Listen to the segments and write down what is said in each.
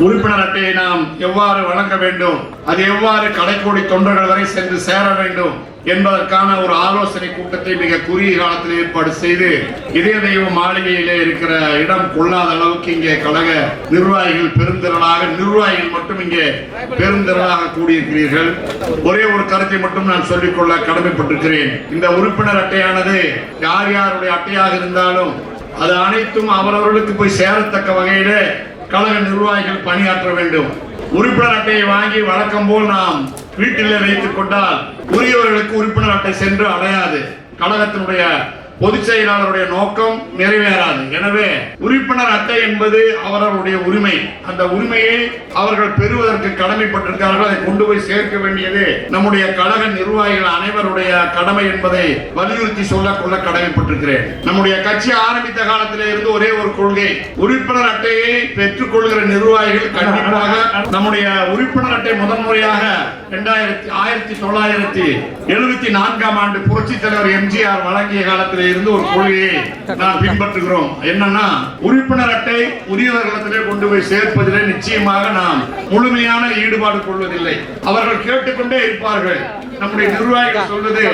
உறுப்பினர் அட்டையை நாம் எவ்வாறு வழங்க வேண்டும், அது எவ்வாறு கடைக்கோடி தொண்டர்கள் வரை சென்று சேர வேண்டும் என்பதற்கான ஒரு ஆலோசனை கூட்டத்தை மிக குறுகிய காலத்தில் ஏற்பாடு செய்து இதய தெய்வ மாளிகையிலே இருக்கிற இடம் கொள்ளாத அளவுக்கு இங்கே கழக நிர்வாகிகள் பெருந்திரளாக, நிர்வாகிகள் மட்டும் இங்கே பெருந்திரளாக கூடியிருக்கிறீர்கள். ஒரே ஒரு கருத்தை மட்டும் நான் சொல்லிக்கொள்ள கடமைப்பட்டிருக்கிறேன். இந்த உறுப்பினர் அட்டையானது யார் யாருடைய அட்டையாக இருந்தாலும் அது அனைத்தும் அவரவர்களுக்கு போய் சேரத்தக்க வகையிலே கழக நிர்வாகிகள் பணியாற்ற வேண்டும். உறுப்பினர் அட்டையை வாங்கி வழக்கம் போல் நாம் வீட்டிலே வைத்துக் கொண்டால் உரியவர்களுக்கு உறுப்பினர் அட்டை சென்று அடையாது. கழகத்தினுடைய பொதுச் செயலாளருடைய நோக்கம் நிறைவேறாது. எனவே உறுப்பினர் அட்டை என்பது அவர்களுடைய உரிமை. அந்த உரிமையை அவர்கள் பெறுவதற்கு கடமைப்பட்டிருக்கிறார்கள். அதை கொண்டு போய் சேர்க்க வேண்டியது நம்முடைய கழக நிர்வாகிகள் அனைவருடைய கடமை என்பதை வலியுறுத்தி சொல்ல கடமைப்பட்டிருக்கிறேன். நம்முடைய கட்சி ஆரம்பித்த காலத்திலே இருந்து ஒரே ஒரு கொள்கை, உறுப்பினர் அட்டையை பெற்றுக் கொள்கிற நிர்வாகிகள் கண்டிப்பாக நம்முடைய உறுப்பினர் அட்டை முதன்முறையாக 1974ஆம் ஆண்டு புரட்சித் தலைவர் எம்ஜிஆர் வழங்கிய காலத்திலே இருந்து ஒரு கொள்கையை நாம் பின்பற்றுகிறோம். என்னன்னா, உறுப்பினர் அட்டை உரியவர்களிடத்திலே கொண்டு போய் சேர்ப்பதிலே நிச்சயமாக நாம் முழுமையான ஈடுபாடு கொள்வதில்லை. அவர்கள் கேட்டுக்கொண்டே இருப்பார்கள். நம்முடைய நிர்வாகிகள் சொல்றது,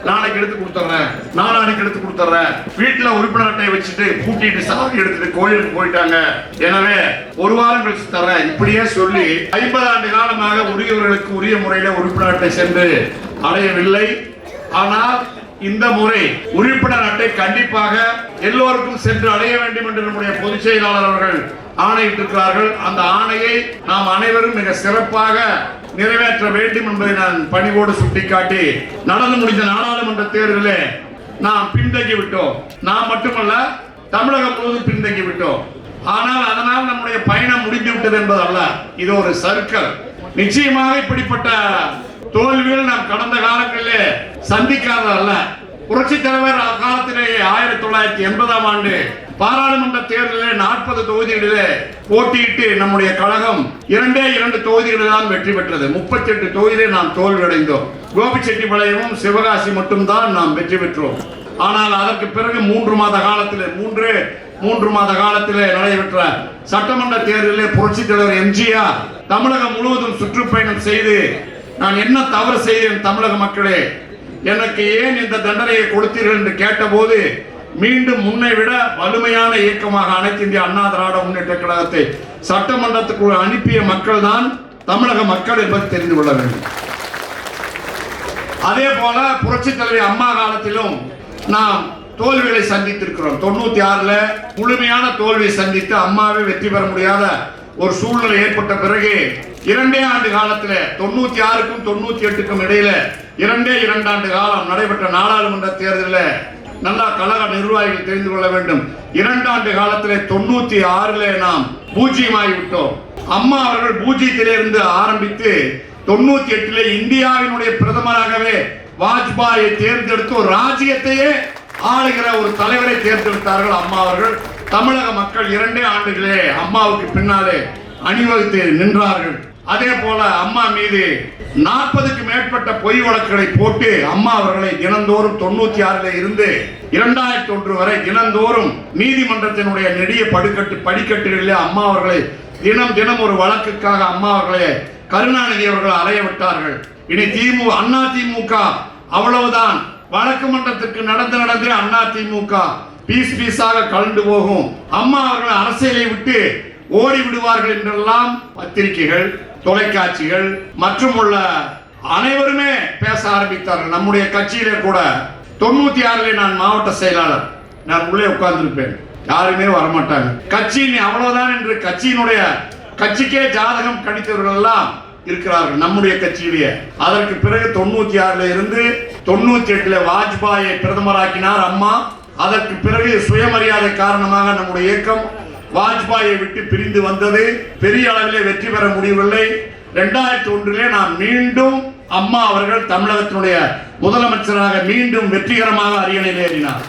நாளைக்கு எடுத்து கொடுத்துறேன், நாளானைக்கு எடுத்து கொடுத்துறேன், வீட்டுல உறுப்பினர் அட்டையை வச்சுட்டு பூட்டிட்டு சாவி எடுத்துட்டு கோயிலுக்கு போயிட்டாங்க, எனவே ஒரு வாரம் கழிச்சு தரேன், இப்படியே சொல்லி 50 ஆண்டு காலமாக உரியவர்களுக்கு உரிய முறையில உறுப்பினர் அட்டை சென்று அடையவில்லை. ஆனால் இந்த முறை உறுப்பினர் அட்டை கண்டிப்பாக எல்லோருக்கும் சென்று அடைய வேண்டும் என்று நம்முடைய பொதுச் செயலாளர் அவர்கள் ஆணையிட்டிருக்கிறார்கள். அந்த ஆணையை நாம் அனைவரும் மிக சிறப்பாக நிறைவேற்ற வேண்டும் என்பதை நான் பணிவோடு சுட்டிக்காட்டி, நடந்து முடிந்த நாடாளுமன்ற தேர்தலிலே நாம் பின்தங்கி விட்டோம். நாம் மட்டுமல்ல, தமிழகம் முழுவதும் பின்தங்கி விட்டோம். ஆனால் அதனால் நம்முடைய பயணம் முடிந்து விட்டது என்பது அல்ல, இது ஒரு சர்க்கிள். நிச்சயமாக இப்படிப்பட்ட தோல்விகள் நாம் கடந்த காலங்களிலே சந்திக்காததல்ல. புரட்சி தலைவர் காலத்திலே 1980ஆம் ஆண்டு பாராளுமன்ற தேர்தலில் 40 தொகுதிகளிலே போட்டியிட்டு நம்முடைய கழகம் 2 தொகுதிகளில் தான் வெற்றி பெற்றது. 38 தொகுதியில் நாம் தோல்வியடைந்தோம். கோபிச்செட்டிப்பாளையமும் சிவகாசி மட்டும்தான் நாம் வெற்றி பெற்றோம். ஆனால் அதற்கு பிறகு 3 மாத காலத்திலே நடைபெற்ற சட்டமன்ற தேர்தலிலே புரட்சி தலைவர் எம்ஜிஆர் தமிழகம் முழுவதும் சுற்றுப்பயணம் செய்து, நான் என்ன தவறு செய்தேன் தமிழக மக்களே, எனக்கு ஏன் இந்த தண்டனையை கொடுத்தீர்கள் என்று கேட்டபோது, மீண்டும் முன்னை விட வலிமையான இயக்கமாக அனைத்து இந்திய அண்ணா திராவிட முன்னேற்ற கழகத்தை சட்டமன்றத்துக்குள் அனுப்பிய மக்கள் தான் தமிழக மக்கள் என்பதை தெரிந்து கொள்ள வேண்டும். அதே போல புரட்சி தலைவி அம்மா காலத்திலும் நாம் தோல்விகளை சந்தித்திருக்கிறோம். 96ல முழுமையான தோல்வியை சந்தித்து அம்மாவை வெற்றி பெற முடியாத ஒரு சூழ்நிலை ஏற்பட்ட பிறகு 2 ஆண்டு காலத்தில் 96க்கும் 98க்கும் இடையில 2 ஆண்டு காலம் நடைபெற்ற நாடாளுமன்ற தேர்தலில் நல்லா கழக நிர்வாகிகள் தெரிந்து கொள்ள வேண்டும். 2 ஆண்டு காலத்திலே 96ல நாம் பூஜ்ஜியமாகி விட்டோம். அம்மா அவர்கள் பூஜ்ஜியத்திலிருந்து ஆரம்பித்து 98ல இந்தியாவினுடைய பிரதமராகவே வாஜ்பாயை தேர்ந்தெடுத்து ஒரு ராஜ்யத்தையே ஆளுகிற ஒரு தலைவரை தேர்ந்தெடுத்தார்கள் அம்மா அவர்கள். தமிழக மக்கள் 2 ஆண்டுகளே அம்மாவுக்கு பின்னாலே அணிவகுத்து நின்றார்கள். அதே போல அம்மா மீது 40க்கு மேற்பட்ட பொய் வழக்குகளை போட்டு அம்மா அவர்களை தினந்தோறும் 96ல இருந்து 2001 வரை தினந்தோறும் நீதிமன்றத்தினுடைய நெடிய படிக்கட்டுகளிலே அம்மா அவர்களை தினம் ஒரு வழக்குக்காக அம்மா அவர்களை கருணாநிதி அவர்கள் அலைய விட்டார்கள். இனி அண்ணா திமுக அவ்வளவுதான், வழக்கு மன்றத்திற்கு நடந்து அண்ணா திமுக பீஸாக கலந்து போகும், அம்மா அவர்கள் அரசியலை விட்டு ஓடி விடுவார்கள் என்றெல்லாம் பத்திரிகைகள், தொலைக்காட்சிகள் மற்றும் உள்ள அனைவருமே பேச ஆரம்பித்தார்கள். நம்முடைய கட்சியிலே கூட 96ல நான் மாவட்ட செயலாளர், நான் உள்ளே உட்கார்ந்திருப்பேன், யாருமே வரமாட்டாங்க. கட்சி அவ்வளவுதான் என்று கட்சிக்கே ஜாதகம் கணித்தவர்கள் எல்லாம் இருக்கிறார்கள் நம்முடைய கட்சியிலேயே. அதற்கு பிறகு 96ல இருந்து 98ல வாஜ்பாயை பிரதமராக்கினார் அம்மா. அதற்கு பிறகு சுயமரியாதை காரணமாக நம்முடைய இயக்கம் வாஜ்பாயை விட்டு பிரிந்து வந்தது. பெரிய அளவிலே வெற்றி பெற முடியவில்லை. 2001லே நாம் மீண்டும் அம்மா அவர்கள் தமிழகத்தினுடைய முதலமைச்சராக மீண்டும் வெற்றிகரமாக அரியணையில் ஏறினார்.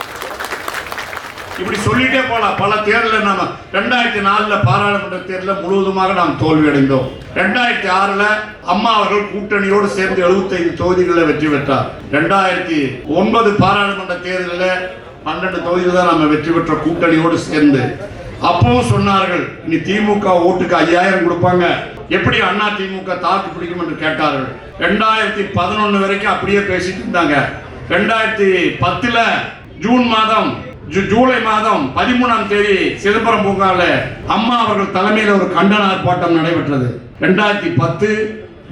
இப்படி சொல்லிட்டே போலாம். பல தேர்தலில் நாம 2004ல பாராளுமன்ற தேர்தலில் முழுவதுமாக நாம் தோல்வி அடைந்தோம். 2006ல அம்மா அவர்கள் கூட்டணியோடு சேர்ந்து 75 தொகுதிகளில் வெற்றி பெற்றார். 2009 பாராளுமன்ற தேர்தலில் 12 தொகுதிகள் தான் நம்ம வெற்றி பெற்ற கூட்டணியோடு சேர்ந்து. அப்பவும் சொன்னார்கள், இனி திமுக ஓட்டுக்கு 5000 கொடுப்பாங்க, எப்படி அண்ணா திமுக தாக்கு பிடிக்கும் என்று கேட்டார்கள். 2011 வரைக்கும் அப்படியே பேசிட்டு இருந்தாங்க. 2010 ஜூலை மாதம் 13ஆம் தேதி சிதம்பரம் பூங்காவில் அம்மா அவர்கள் தலைமையில் ஒரு கண்டன ஆர்ப்பாட்டம் நடைபெற்றது. 2010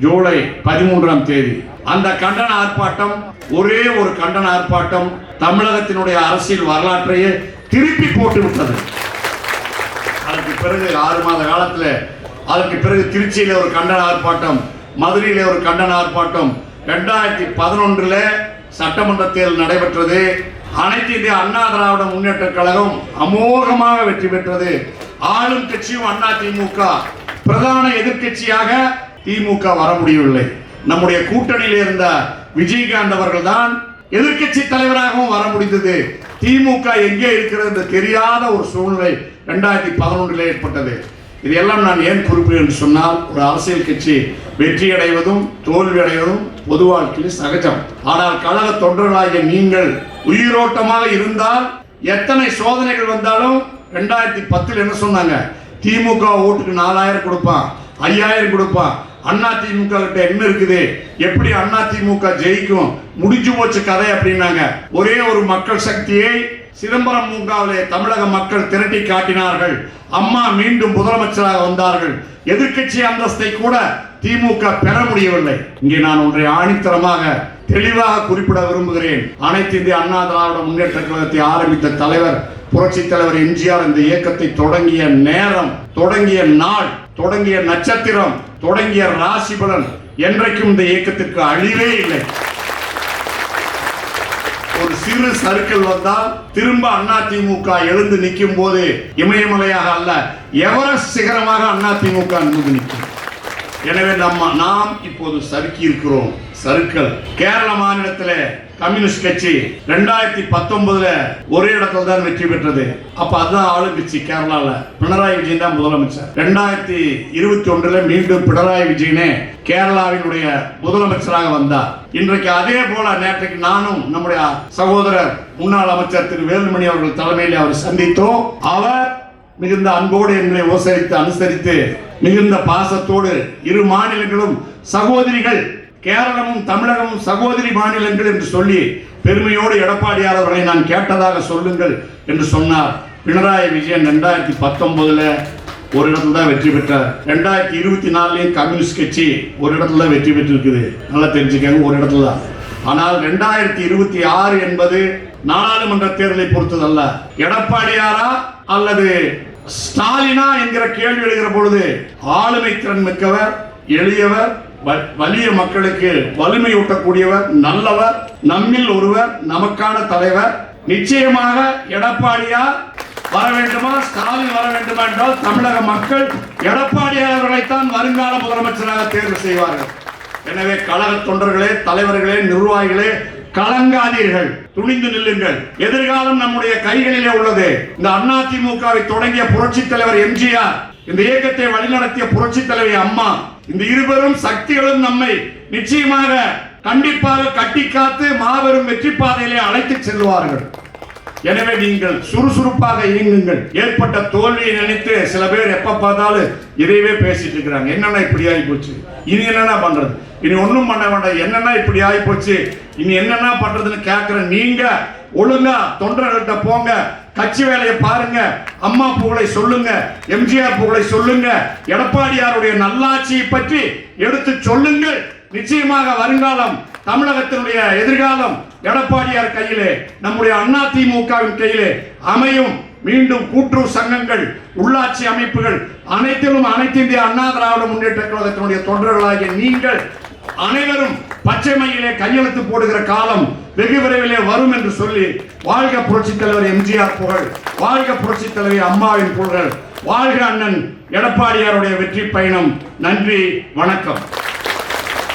ஜூலை 13ஆம் தேதி அந்த கண்டன ஆர்ப்பாட்டம் ஒரே ஒரு கண்டன ஆர்ப்பாட்டம் தமிழகத்தினுடைய அரசியல் வரலாற்றையே திருப்பி போட்டு விட்டது. அதற்கு பிறகு 6 மாத காலத்தில் அதற்கு பிறகு திருச்சியில ஒரு கண்டன ஆர்ப்பாட்டம், மதுரையில ஒரு கண்டன ஆர்ப்பாட்டம், 2011 சட்டமன்ற தேர்தல் நடைபெற்றது. அனைத்து இந்திய அண்ணா திராவிட முன்னேற்ற கழகம் அமோகமாக வெற்றி பெற்றது. ஆளும் கட்சியும் அண்ணா திமுக, பிரதான எதிர்கட்சியாக திமுக வர முடியவில்லை. நம்முடைய கூட்டணியில் இருந்த விஜயகாந்த் அவர்கள் தான் எதிர்கட்சி தலைவராகவும் வர முடிந்தது. திமுக எங்கே இருக்கிறது என்று தெரியாத ஒரு சூழ்நிலை 2011 ஏற்பட்டது. இதையெல்லாம் நான் ஏன் குறிப்பிடுகிறேன் என்று சொன்னால், ஒரு அரசியல் கட்சி வெற்றி அடைவதும் தோல்வி அடைவதும் பொது வாழ்க்கையில் சகஜம். ஆனால் கழக தொண்டர்களாகிய நீங்கள் உயிரோட்டமாக இருந்தால் எத்தனை சோதனைகள் வந்தாலும் 2010 என்ன சொன்னாங்க, திமுக ஓட்டுக்கு 4000 கொடுப்பான், 5000 கொடுப்பான், அண்ணா திமுக கிட்ட என்ன இருக்குது, எப்படி அண்ணா திமுக ஜெயிக்கும், முடிஞ்சு போச்சு கதை அப்படின்னாங்க. ஒரே ஒரு மக்கள் சக்தியை சிதம்பரம் பூங்காவிலே தமிழக மக்கள் திரட்டி காட்டினார்கள். அம்மா மீண்டும் முதலமைச்சராக வந்தார்கள். எதிர்கட்சி அந்தஸ்தை கூட திமுக பெற முடியவில்லை. இங்கே நான் ஒன்றை ஆணித்தரமாக தெளிவாக குறிப்பிட விரும்புகிறேன். அனைத்து இந்திய அண்ணா திராவிட முன்னேற்ற கழகத்தை ஆரம்பித்த தலைவர் புரட்சி தலைவர் எம்ஜிஆர் இந்த இயக்கத்தை தொடங்கிய நேரம், தொடங்கிய நாள், தொடங்கிய நட்சத்திரம், தொடங்கிய ராசி பலன் என்றைக்கும் இந்த இயக்கத்திற்கு அழிவே இல்லை. ஒரு சிறு சறுக்கல் வந்தால் திரும்ப அண்ணா திமுக எழுந்து நிற்கும் போது இமயமலையாக அல்ல, எவரெஸ்ட் சிகரமாக அண்ணா திமுக எழுந்து நிற்கும். எனவே நாம் இப்போது சறுக்கி இருக்கிறோம். சறுக்கல் கேரள மாநிலத்தில் கம்யூனிஸ்ட் கட்சி 2019 ஒரே இடத்துல தான் வெற்றி பெற்றது. அப்ப அதுதான் ஆளுங்கட்சி. கேரளால பினராயி விஜயன் தான் முதலமைச்சர். 2021 மீண்டும் பினராயி விஜயனே கேரளாவினுடைய முதலமைச்சராக வந்தார். இன்றைக்கு அதே போல நேற்றைக்கு நானும் நம்முடைய சகோதரர் முன்னாள் அமைச்சர் திரு வேலுமணி அவர்கள் தலைமையில் அவர் சந்தித்தோம். அவர் மிகுந்த அன்போடு எங்களை உபசரித்து அனுசரித்து மிகுந்த பாசத்தோடு இரு மாநிலங்களும் சகோதரிகள், கேரளமும் தமிழகமும் சகோதரி மாநிலங்கள் என்று சொல்லி பெருமையோடு எடப்பாடியார் அவர்களை நான் கேட்டதாக சொல்லுங்கள் என்று சொன்னார். பினராயி விஜயன் 2019 ஒரு இடத்துல தான் வெற்றி பெற்றார். 2024 கம்யூனிஸ்ட் கட்சி ஒரு இடத்துல தான் வெற்றி பெற்றிருக்குது. நல்லா தெரிஞ்சுக்கங்க, ஒரு இடத்துல தான். ஆனால் 2026 என்பது நாடாளுமன்ற தேர்தலை பொறுத்ததல்ல. எடப்பாடியாரா அல்லது ஸ்டாலினா என்கிற கேள்வி எழுகிற பொழுது ஆளுமை திறன் மிக்கவர், எளியவர், வலிய மக்களுக்கு வலிமையூட்டக்கூடியவர், நல்லவர், நம்மில் ஒருவர், நமக்கான தலைவர். நிச்சயமாக எடப்பாடியார் வர வேண்டுமா, ஸ்டாலின் வர வேண்டுமா என்றால் தமிழக மக்கள் எடப்பாடியார் அவர்களைத்தான் வருங்கால முதலமைச்சராக தேர்வு செய்வார்கள். எனவே கழக தொண்டர்களே, தலைவர்களே, நிர்வாகிகளே, கலங்காதீர்கள், துணிந்து நில்லுங்கள். எதிர்காலம் நம்முடைய கைகளிலே உள்ளது. இந்த அண்ணா திமுகவை தொடங்கிய புரட்சி தலைவர் எம்ஜிஆர், இந்த இயக்கத்தை வழிநடத்திய புரட்சி தலைவி அம்மா, இந்த இருவரும் சக்திகளும் நம்மை நிச்சயமாக கண்டிப்பாக கட்டி காத்து மாபெரும் வெற்றி பாதையிலே அழைத்து செல்வார்கள். எனவே நீங்கள் சுறுசுறுப்பாக இயங்குங்கள். ஏற்பட்ட தோல்வியை நினைத்து சில பேர் எப்ப பார்த்தாலும் இதையவே பேசிட்டு இருக்கிறாங்க. என்னன்னா இப்படி ஆகி போச்சு, இனி என்னன்னா பண்றது, இனி ஒன்னும் பண்ண வேண்டாம், என்னன்னா இப்படி ஆகி போச்சு, இனி என்னன்னா பண்றதுன்னு கேட்கிற நீங்க ஒழுங்கா தொண்டர்கள்ட்ட போங்க, கட்சி வேலையை பாருங்க, அம்மா புகழை சொல்லுங்க, எம்ஜிஆர் புகழை சொல்லுங்க, எடப்பாடியாருடைய நல்லாட்சியை பற்றி எடுத்து சொல்லுங்கள். நிச்சயமாக வருங்காலம், தமிழகத்தினுடைய எதிர்காலம் எடப்பாடியார் கையிலே, நம்முடைய அண்ணா திமுகவின் கையிலே அமையும். மீண்டும் கூட்டுறவு சங்கங்கள், உள்ளாட்சி அமைப்புகள் அனைத்திலும் அனைத்து இந்திய அண்ணா திராவிட முன்னேற்ற கழகத்தினுடைய தொண்டர்களாகிய நீங்கள் அனைவரும் பச்சை மையிலே கையெழுத்து போடுகிற காலம் வெகு விரைவிலே வரும் என்று சொல்லி, வாழ்க புரட்சி தலைவர் எம்ஜிஆர் புகழ், வாழ்க புரட்சி தலைவி அம்மாவின் புகழ், வாழ்க அண்ணன் எடப்பாடியாருடைய வெற்றி பயணம். நன்றி, வணக்கம்.